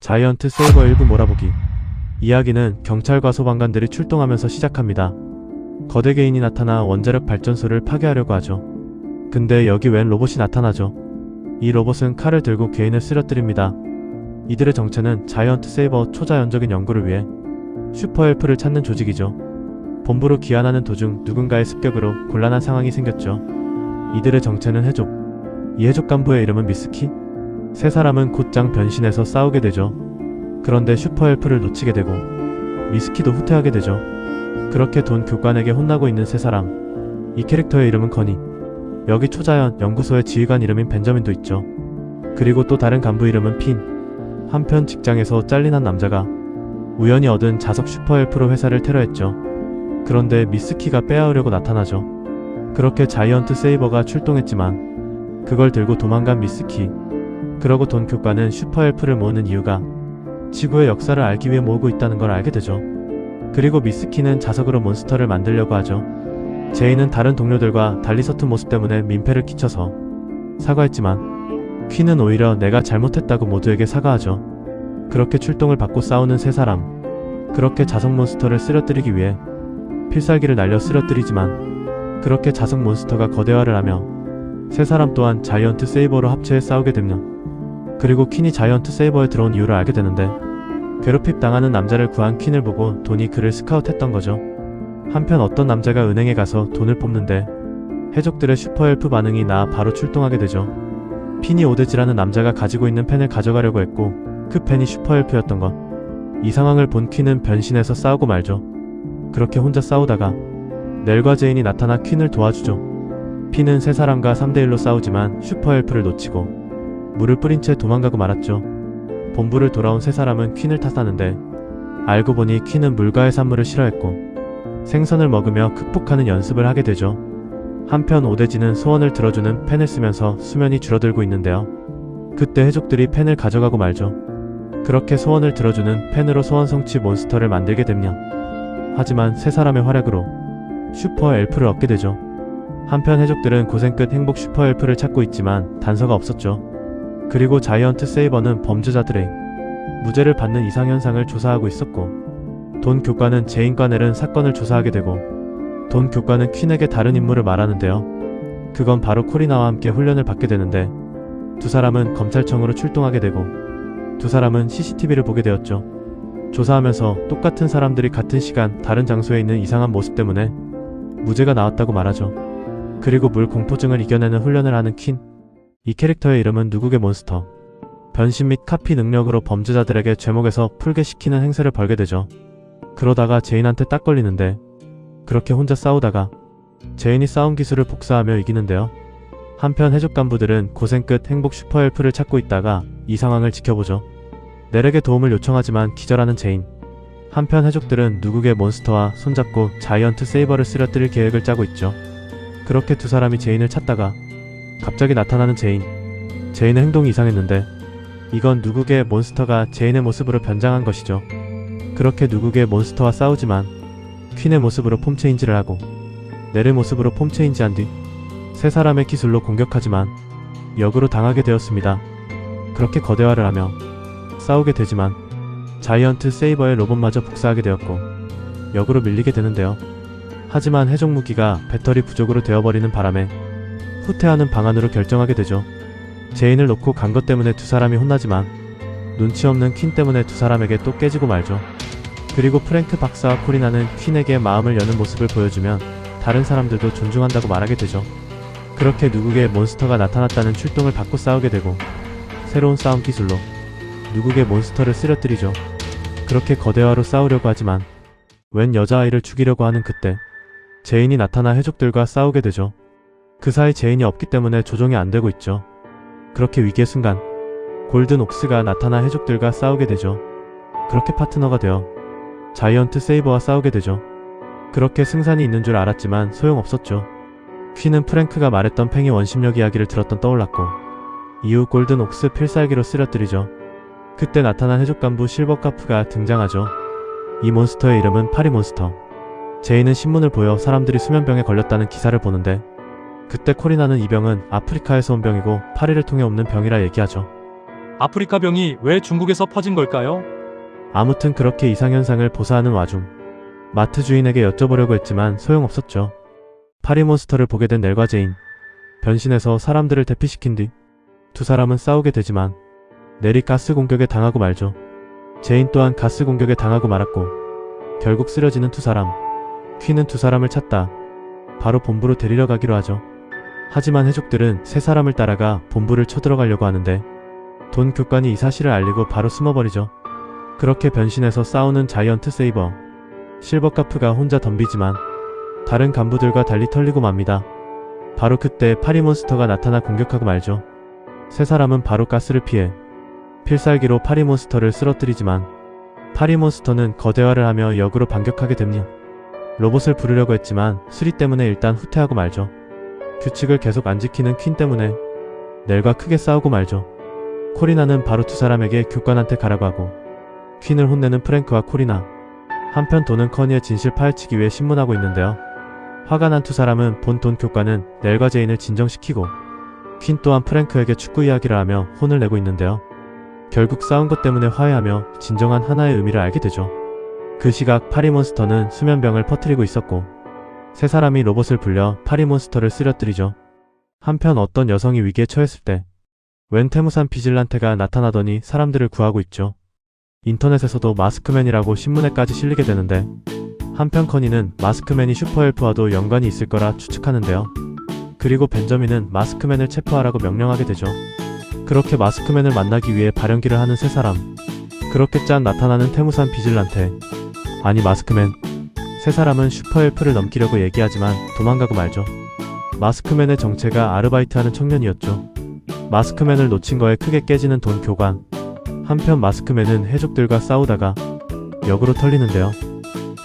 자이언트 세이버 일부 몰아보기. 이야기는 경찰과 소방관들이 출동하면서 시작합니다. 거대 개인이 나타나 원자력 발전소를 파괴하려고 하죠. 근데 여기 웬 로봇이 나타나죠. 이 로봇은 칼을 들고 개인을 쓰러뜨립니다. 이들의 정체는 자이언트 세이버 초자연적인 연구를 위해 슈퍼헬프를 찾는 조직이죠. 본부로 귀환하는 도중 누군가의 습격으로 곤란한 상황이 생겼죠. 이들의 정체는 해족. 이 해족 간부의 이름은 미스키? 세 사람은 곧장 변신해서 싸우게 되죠. 그런데 슈퍼헬프를 놓치게 되고 미스키도 후퇴하게 되죠. 그렇게 돈 교관에게 혼나고 있는 세 사람. 이 캐릭터의 이름은 거니. 여기 초자연 연구소의 지휘관 이름인 벤저민도 있죠. 그리고 또 다른 간부 이름은 핀. 한편 직장에서 잘린 한 남자가 우연히 얻은 자석 슈퍼헬프로 회사를 테러했죠. 그런데 미스키가 빼앗으려고 나타나죠. 그렇게 자이언트 세이버가 출동했지만 그걸 들고 도망간 미스키. 그러고 돈 교관은 슈퍼헬프를 모으는 이유가 지구의 역사를 알기 위해 모으고 있다는 걸 알게 되죠. 그리고 미스키는 자석으로 몬스터를 만들려고 하죠. 제이는 다른 동료들과 달리 서툰 모습 때문에 민폐를 끼쳐서 사과했지만 퀸은 오히려 내가 잘못했다고 모두에게 사과하죠. 그렇게 출동을 받고 싸우는 세 사람. 그렇게 자석 몬스터를 쓰러뜨리기 위해 필살기를 날려 쓰러뜨리지만 그렇게 자석 몬스터가 거대화를 하며 세 사람 또한 자이언트 세이버로 합체해 싸우게 됩니다. 그리고 퀸이 자이언트 세이버에 들어온 이유를 알게 되는데 괴롭힘 당하는 남자를 구한 퀸을 보고 돈이 그를 스카웃했던 거죠. 한편 어떤 남자가 은행에 가서 돈을 뽑는데 해적들의 슈퍼헬프 반응이 나 바로 출동하게 되죠. 핀이 오데지라는 남자가 가지고 있는 펜을 가져가려고 했고 그 펜이 슈퍼헬프였던 것. 이 상황을 본 퀸은 변신해서 싸우고 말죠. 그렇게 혼자 싸우다가 넬과 제인이 나타나 퀸을 도와주죠. 핀은 세 사람과 3대1로 싸우지만 슈퍼헬프를 놓치고 물을 뿌린 채 도망가고 말았죠. 본부를 돌아온 세 사람은 퀸을 탓하는데 알고 보니 퀸은 물과 해산물을 싫어했고 생선을 먹으며 극복하는 연습을 하게 되죠. 한편 오데지는 소원을 들어주는 펜을 쓰면서 수면이 줄어들고 있는데요. 그때 해족들이 펜을 가져가고 말죠. 그렇게 소원을 들어주는 펜으로 소원 성취 몬스터를 만들게 됩니다. 하지만 세 사람의 활약으로 슈퍼 엘프를 얻게 되죠. 한편 해족들은 고생 끝 행복 슈퍼 엘프를 찾고 있지만 단서가 없었죠. 그리고 자이언트 세이버는 범죄자들의 무죄를 받는 이상현상을 조사하고 있었고 돈 교관은 제인과 넬은 사건을 조사하게 되고 돈 교관은 퀸에게 다른 임무를 말하는데요. 그건 바로 코리나와 함께 훈련을 받게 되는데 두 사람은 검찰청으로 출동하게 되고 두 사람은 CCTV를 보게 되었죠. 조사하면서 똑같은 사람들이 같은 시간 다른 장소에 있는 이상한 모습 때문에 무죄가 나왔다고 말하죠. 그리고 물 공포증을 이겨내는 훈련을 하는 퀸. 이 캐릭터의 이름은 누구의 몬스터. 변신 및 카피 능력으로 범죄자들에게 죄목에서 풀게 시키는 행세를 벌게 되죠. 그러다가 제인한테 딱 걸리는데 그렇게 혼자 싸우다가 제인이 싸움 기술을 복사하며 이기는데요. 한편 해적 간부들은 고생 끝 행복 슈퍼헬프를 찾고 있다가 이 상황을 지켜보죠. 넬에게 도움을 요청하지만 기절하는 제인. 한편 해적들은 누구의 몬스터와 손잡고 자이언트 세이버를 쓰러뜨릴 계획을 짜고 있죠. 그렇게 두 사람이 제인을 찾다가 갑자기 나타나는 제인. 제인의 행동이 이상했는데 이건 누구의 몬스터가 제인의 모습으로 변장한 것이죠. 그렇게 누구의 몬스터와 싸우지만 퀸의 모습으로 폼 체인지를 하고 넬의 모습으로 폼 체인지한 뒤 세 사람의 기술로 공격하지만 역으로 당하게 되었습니다. 그렇게 거대화를 하며 싸우게 되지만 자이언트 세이버의 로봇마저 복사하게 되었고 역으로 밀리게 되는데요. 하지만 해적 무기가 배터리 부족으로 되어버리는 바람에 후퇴하는 방안으로 결정하게 되죠. 제인을 놓고 간 것 때문에 두 사람이 혼나지만 눈치 없는 퀸 때문에 두 사람에게 또 깨지고 말죠. 그리고 프랭크 박사와 코리나는 퀸에게 마음을 여는 모습을 보여주면 다른 사람들도 존중한다고 말하게 되죠. 그렇게 누구의 몬스터가 나타났다는 출동을 받고 싸우게 되고 새로운 싸움 기술로 누구의 몬스터를 쓰러뜨리죠. 그렇게 거대화로 싸우려고 하지만 웬 여자아이를 죽이려고 하는 그때 제인이 나타나 해족들과 싸우게 되죠. 그 사이 제인이 없기 때문에 조종이 안 되고 있죠. 그렇게 위기의 순간 골든 옥스가 나타나 해족들과 싸우게 되죠. 그렇게 파트너가 되어 자이언트 세이버와 싸우게 되죠. 그렇게 승산이 있는 줄 알았지만 소용없었죠. 퀸은 프랭크가 말했던 팽의 원심력 이야기를 들었던 떠올랐고 이후 골든 옥스 필살기로 쓰러뜨리죠. 그때 나타난 해적 간부 실버카프가 등장하죠. 이 몬스터의 이름은 파리 몬스터. 제이는 신문을 보여 사람들이 수면병에 걸렸다는 기사를 보는데 그때 코리나는 이 병은 아프리카에서 온 병이고 파리를 통해 옮는 병이라 얘기하죠. 아프리카 병이 왜 중국에서 퍼진 걸까요? 아무튼 그렇게 이상현상을 보사하는 와중 마트 주인에게 여쭤보려고 했지만 소용없었죠. 파리몬스터를 보게 된 넬과 제인. 변신해서 사람들을 대피시킨 뒤 두 사람은 싸우게 되지만 넬이 가스 공격에 당하고 말죠. 제인 또한 가스 공격에 당하고 말았고 결국 쓰러지는 두 사람. 퀸은 두 사람을 찾다 바로 본부로 데리러 가기로 하죠. 하지만 해족들은 세 사람을 따라가 본부를 쳐들어가려고 하는데 돈 교관이 이 사실을 알리고 바로 숨어버리죠. 그렇게 변신해서 싸우는 자이언트 세이버. 실버카프가 혼자 덤비지만 다른 간부들과 달리 털리고 맙니다. 바로 그때 파리몬스터가 나타나 공격하고 말죠. 세 사람은 바로 가스를 피해 필살기로 파리몬스터를 쓰러뜨리지만 파리몬스터는 거대화를 하며 역으로 반격하게 됩니다. 로봇을 부르려고 했지만 수리 때문에 일단 후퇴하고 말죠. 규칙을 계속 안 지키는 퀸 때문에 넬과 크게 싸우고 말죠. 코리나는 바로 두 사람에게 교관한테 가라고 하고 퀸을 혼내는 프랭크와 코리나. 한편 돈은 커니의 진실 파헤치기 위해 신문하고 있는데요. 화가 난 두 사람은 본 돈 교관은 넬과 제인을 진정시키고 퀸 또한 프랭크에게 축구 이야기를 하며 혼을 내고 있는데요. 결국 싸운 것 때문에 화해하며 진정한 하나의 의미를 알게 되죠. 그 시각 파리몬스터는 수면병을 퍼뜨리고 있었고 세 사람이 로봇을 불려 파리몬스터를 쓰러뜨리죠. 한편 어떤 여성이 위기에 처했을 때 웬 태무산 비질란테가 나타나더니 사람들을 구하고 있죠. 인터넷에서도 마스크맨이라고 신문에까지 실리게 되는데 한편 커니는 마스크맨이 슈퍼헬프와도 연관이 있을 거라 추측하는데요. 그리고 벤저민은 마스크맨을 체포하라고 명령하게 되죠. 그렇게 마스크맨을 만나기 위해 발연기를 하는 세 사람. 그렇게 짠 나타나는 태무산 비질란테. 아니 마스크맨. 세 사람은 슈퍼헬프를 넘기려고 얘기하지만 도망가고 말죠. 마스크맨의 정체가 아르바이트하는 청년이었죠. 마스크맨을 놓친 거에 크게 깨지는 돈 교관. 한편 마스크맨은 해족들과 싸우다가 역으로 털리는데요.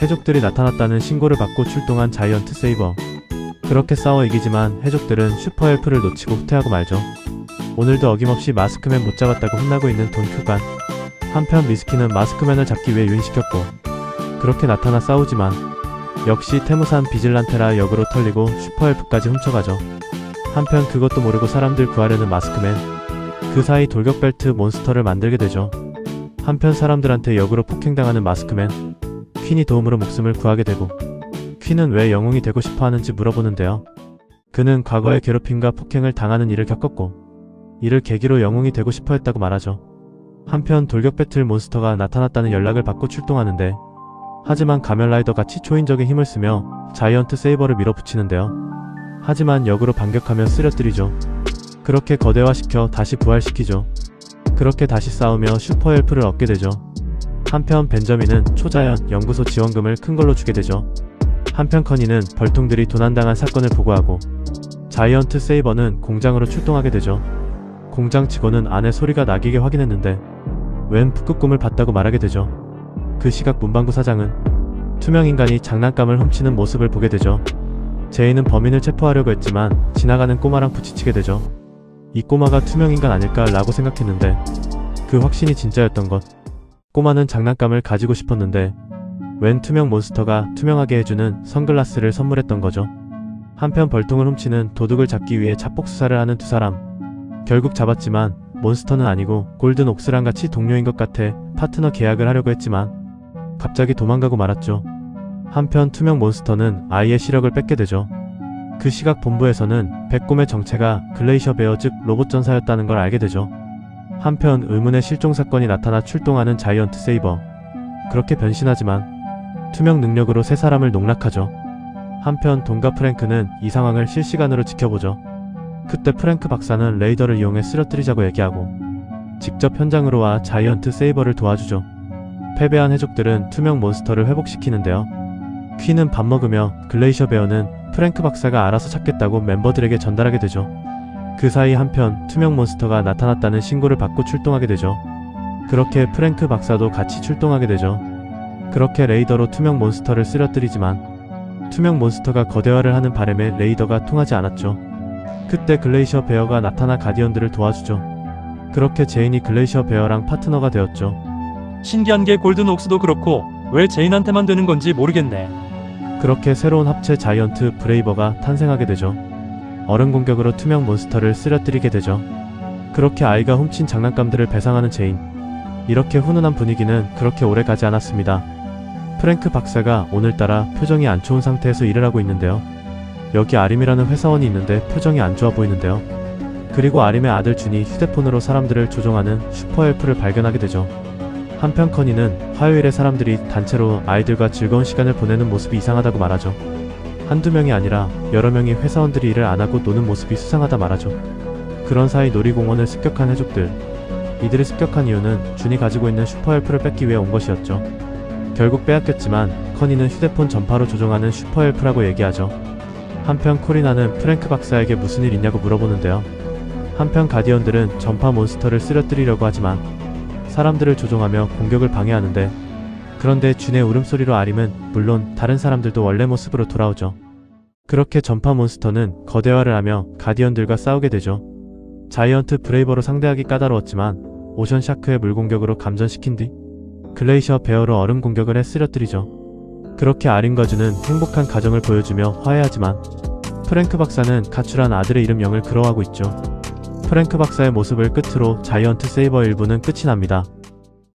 해족들이 나타났다는 신고를 받고 출동한 자이언트 세이버. 그렇게 싸워 이기지만 해족들은 슈퍼헬프를 놓치고 후퇴하고 말죠. 오늘도 어김없이 마스크맨 못 잡았다고 혼나고 있는 돈 교관. 한편 미스키는 마스크맨을 잡기 위해 유인시켰고 그렇게 나타나 싸우지만 역시 태무산 비질란테라 역으로 털리고 슈퍼헬프까지 훔쳐가죠. 한편 그것도 모르고 사람들 구하려는 마스크맨. 그 사이 돌격벨트 몬스터를 만들게 되죠. 한편 사람들한테 역으로 폭행당하는 마스크맨. 퀸이 도움으로 목숨을 구하게 되고 퀸은 왜 영웅이 되고 싶어 하는지 물어보는데요. 그는 과거에 괴롭힘과 폭행을 당하는 일을 겪었고 이를 계기로 영웅이 되고 싶어 했다고 말하죠. 한편 돌격 배틀 몬스터가 나타났다는 연락을 받고 출동하는데 하지만 가면라이더같이 초인적인 힘을 쓰며 자이언트 세이버를 밀어붙이는데요. 하지만 역으로 반격하며 쓰러뜨리죠. 그렇게 거대화시켜 다시 부활시키죠. 그렇게 다시 싸우며 슈퍼헬프를 얻게 되죠. 한편 벤저민은 초자연 연구소 지원금을 큰 걸로 주게 되죠. 한편 커니는 벌통들이 도난당한 사건을 보고하고 자이언트 세이버는 공장으로 출동하게 되죠. 공장 직원은 안에 소리가 나기게 확인했는데 웬 북극곰을 봤다고 말하게 되죠. 그 시각 문방구 사장은 투명인간이 장난감을 훔치는 모습을 보게 되죠. 제이는 범인을 체포하려고 했지만 지나가는 꼬마랑 부딪히게 되죠. 이 꼬마가 투명인간 아닐까 라고 생각했는데 그 확신이 진짜였던 것. 꼬마는 장난감을 가지고 싶었는데 웬 투명 몬스터가 투명하게 해주는 선글라스를 선물했던 거죠. 한편 벌통을 훔치는 도둑을 잡기 위해 자폭수사를 하는 두 사람. 결국 잡았지만 몬스터는 아니고 골든 옥스랑같이 동료인 것 같아 파트너 계약을 하려고 했지만 갑자기 도망가고 말았죠. 한편 투명 몬스터는 아이의 시력을 뺏게 되죠. 그 시각 본부에서는 백곰의 정체가 글레이셔 베어 즉 로봇 전사였다는 걸 알게 되죠. 한편 의문의 실종 사건이 나타나 출동하는 자이언트 세이버. 그렇게 변신하지만 투명 능력으로 세 사람을 농락하죠. 한편 돈과 프랭크는 이 상황을 실시간으로 지켜보죠. 그때 프랭크 박사는 레이더를 이용해 쓰러뜨리자고 얘기하고 직접 현장으로 와 자이언트 세이버를 도와주죠. 패배한 해족들은 투명 몬스터를 회복시키는데요. 퀸은 밥 먹으며 글레이셔 베어는 프랭크 박사가 알아서 찾겠다고 멤버들에게 전달하게 되죠. 그 사이 한편 투명 몬스터가 나타났다는 신고를 받고 출동하게 되죠. 그렇게 프랭크 박사도 같이 출동하게 되죠. 그렇게 레이더로 투명 몬스터를 쓰러뜨리지만 투명 몬스터가 거대화를 하는 바람에 레이더가 통하지 않았죠. 그때 글레이셔 베어가 나타나 가디언들을 도와주죠. 그렇게 제인이 글레이셔 베어랑 파트너가 되었죠. 신기한 게 골든 옥스도 그렇고 왜 제인한테만 되는 건지 모르겠네. 그렇게 새로운 합체 자이언트 브레이버가 탄생하게 되죠. 얼음 공격으로 투명 몬스터를 쓰러뜨리게 되죠. 그렇게 아이가 훔친 장난감들을 배상하는 제인. 이렇게 훈훈한 분위기는 그렇게 오래 가지 않았습니다. 프랭크 박사가 오늘따라 표정이 안 좋은 상태에서 일을 하고 있는데요. 여기 아림이라는 회사원이 있는데 표정이 안 좋아 보이는데요. 그리고 아림의 아들 준이 휴대폰으로 사람들을 조종하는 슈퍼헬프를 발견하게 되죠. 한편 커니는 화요일에 사람들이 단체로 아이들과 즐거운 시간을 보내는 모습이 이상하다고 말하죠. 한두 명이 아니라 여러 명의 회사원들이 일을 안 하고 노는 모습이 수상하다 말하죠. 그런 사이 놀이공원을 습격한 해족들. 이들이 습격한 이유는 준이 가지고 있는 슈퍼헬프를 뺏기 위해 온 것이었죠. 결국 빼앗겼지만 커니는 휴대폰 전파로 조종하는 슈퍼헬프라고 얘기하죠. 한편 코리나는 프랭크 박사에게 무슨 일 있냐고 물어보는데요. 한편 가디언들은 전파 몬스터를 쓰러뜨리려고 하지만 사람들을 조종하며 공격을 방해하는데, 그런데 준의 울음소리로 아림은 물론 다른 사람들도 원래 모습으로 돌아오죠. 그렇게 전파 몬스터는 거대화를 하며 가디언들과 싸우게 되죠. 자이언트 브레이버로 상대하기 까다로웠지만 오션 샤크의 물 공격으로 감전시킨 뒤 글레이셔 베어로 얼음 공격을 해 쓰러뜨리죠. 그렇게 아림과 준은 행복한 가정을 보여주며 화해하지만 프랭크 박사는 가출한 아들의 이름 영을 그러워하고 있죠. 프랭크 박사의 모습을 끝으로 자이언트 세이버 1부는 끝이 납니다.